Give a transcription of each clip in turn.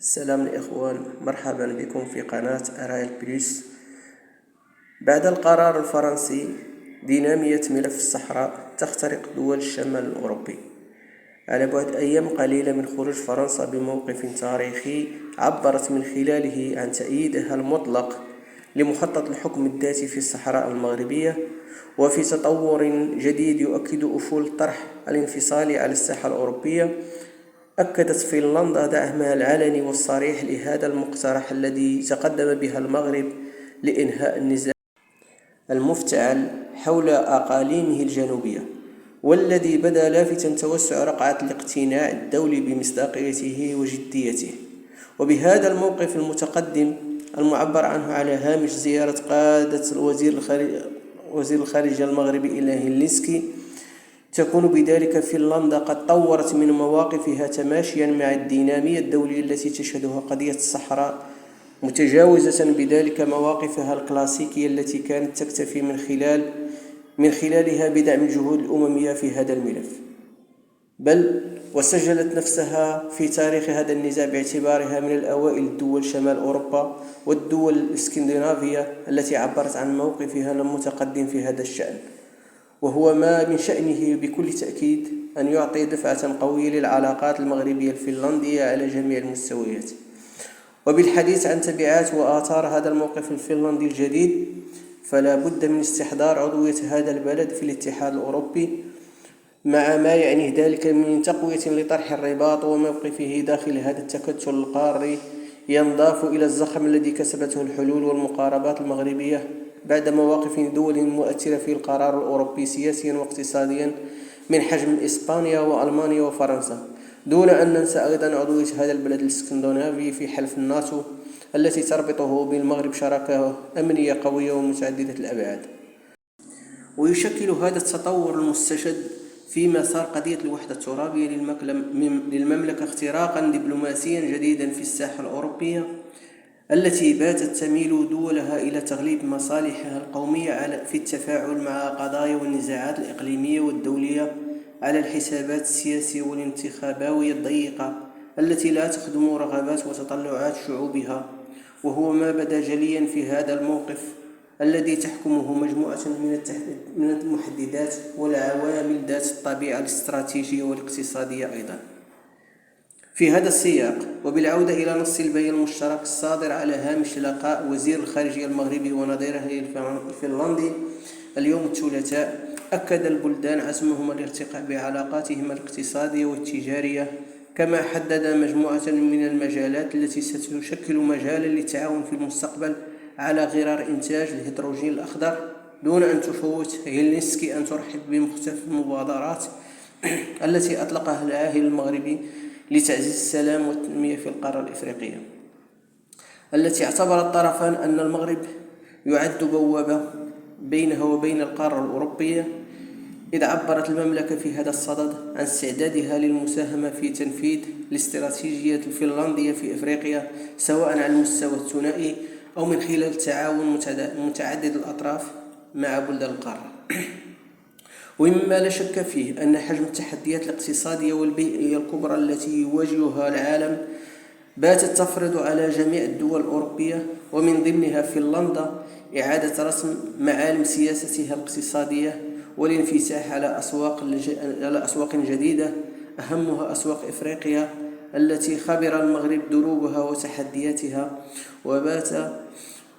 سلام الإخوان، مرحبا بكم في قناة أرايل بليس. بعد القرار الفرنسي دينامية ملف الصحراء تخترق دول الشمال الأوروبي. على بعد أيام قليلة من خروج فرنسا بموقف تاريخي عبرت من خلاله عن تأييدها المطلق لمخطط الحكم الذاتي في الصحراء المغربية، وفي تطور جديد يؤكد أفول الطرح الانفصالي على الساحة الأوروبية، أكدت فنلندا دعمها العلني والصريح لهذا المقترح الذي تقدم بها المغرب لإنهاء النزاع المفتعل حول أقاليمه الجنوبية، والذي بدا لافتا توسع رقعة الاقتناع الدولي بمصداقيته وجديته. وبهذا الموقف المتقدم المعبر عنه على هامش زيارة قادة وزير الخارجية المغربي إلى هلسنكي، تكون بذلك فنلندا قد طورت من مواقفها تماشيا مع الدينامية الدولية التي تشهدها قضية الصحراء، متجاوزة بذلك مواقفها الكلاسيكية التي كانت تكتفي من خلالها بدعم الجهود الأممية في هذا الملف، بل وسجلت نفسها في تاريخ هذا النزاع باعتبارها من الأوائل الدول شمال أوروبا والدول الإسكندنافية التي عبرت عن موقفها المتقدم في هذا الشأن، وهو ما من شأنه بكل تأكيد أن يعطي دفعة قوية للعلاقات المغربية الفنلندية على جميع المستويات. وبالحديث عن تبعات وآثار هذا الموقف الفنلندي الجديد، فلا بد من استحضار عضوية هذا البلد في الاتحاد الأوروبي، مع ما يعنيه ذلك من تقوية لطرح الرباط وموقفه داخل هذا التكتل القاري، ينضاف إلى الزخم الذي كسبته الحلول والمقاربات المغربية بعد مواقف دول مؤثرة في القرار الأوروبي سياسيا واقتصاديا من حجم إسبانيا وألمانيا وفرنسا، دون أن ننسى أيضا عضوية هذا البلد الاسكندنافي في حلف الناتو التي تربطه بالمغرب شراكة أمنية قوية ومتعددة الأبعاد. ويشكل هذا التطور المستجد في مسار قضية الوحدة الترابية للمملكة اختراقا دبلوماسيا جديدا في الساحة الأوروبية، التي باتت تميل دولها إلى تغليب مصالحها القومية في التفاعل مع قضايا والنزاعات الإقليمية والدولية على الحسابات السياسية والانتخابوية الضيقة التي لا تخدم رغبات وتطلعات شعوبها. وهو ما بدا جليا في هذا الموقف الذي تحكمه مجموعة من المحددات والعوامل ذات الطبيعة الاستراتيجية والاقتصادية أيضا. في هذا السياق، وبالعودة إلى نص البيان المشترك الصادر على هامش لقاء وزير الخارجية المغربي ونظيره الفنلندي اليوم الثلاثاء، أكد البلدان عزمهم الارتقاء بعلاقاتهما الاقتصادية والتجارية، كما حدد مجموعة من المجالات التي ستشكل مجالا للتعاون في المستقبل على غرار إنتاج الهيدروجين الأخضر، دون أن تفوت هلسنكي أن ترحب بمختلف المبادرات التي أطلقها العاهل المغربي لتعزيز السلام والتنمية في القارة الإفريقية، التي اعتبر الطرفان أن المغرب يعد بوابة بينها وبين القارة الأوروبية، إذ عبرت المملكة في هذا الصدد عن استعدادها للمساهمة في تنفيذ الاستراتيجية الفنلندية في إفريقيا، سواء على المستوى الثنائي أو من خلال تعاون متعدد الأطراف مع بلدان القارة. ومما لا شك فيه أن حجم التحديات الاقتصادية والبيئية الكبرى التي يواجهها العالم باتت تفرض على جميع الدول الأوروبية، ومن ضمنها فنلندا إعادة رسم معالم سياستها الاقتصادية والانفتاح على أسواق جديدة، أهمها أسواق إفريقيا التي خبر المغرب دروبها وتحدياتها،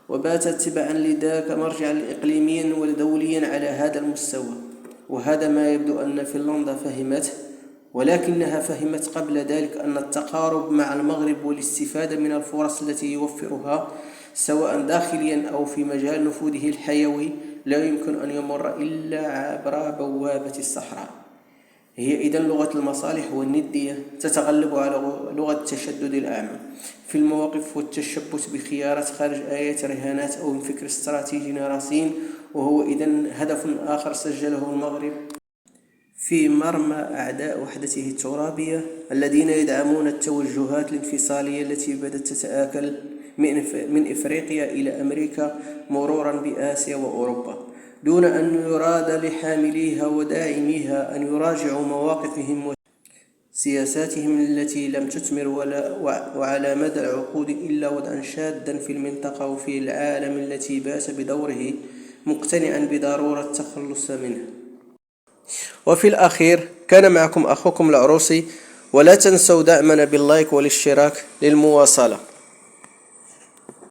وباتت تبعا لذاك مرجعا إقليميا ودوليا على هذا المستوى. وهذا ما يبدو أن فنلندا فهمته، ولكنها فهمت قبل ذلك أن التقارب مع المغرب والاستفادة من الفرص التي يوفرها سواء داخليا أو في مجال نفوذه الحيوي لا يمكن أن يمر إلا عبر بوابة الصحراء. هي إذن لغة المصالح والندية تتغلب على لغة التشدد الأعمى في المواقف والتشبث بخيارات خارج آيات رهانات أو فكر استراتيجي رصين، وهو إذن هدف آخر سجله المغرب في مرمى أعداء وحدته الترابية الذين يدعمون التوجهات الانفصالية التي بدأت تتآكل من إفريقيا إلى أمريكا مرورا بآسيا وأوروبا، دون أن يراد لحامليها وداعميها أن يراجعوا مواقفهم سياساتهم التي لم تثمر وعلى مدى العقود إلا وضعا شادا في المنطقة وفي العالم التي بات بدوره مقتنعا بضرورة التخلص منه. وفي الأخير كان معكم أخوكم العروسي، ولا تنسوا دعمنا باللايك والاشتراك للمواصلة.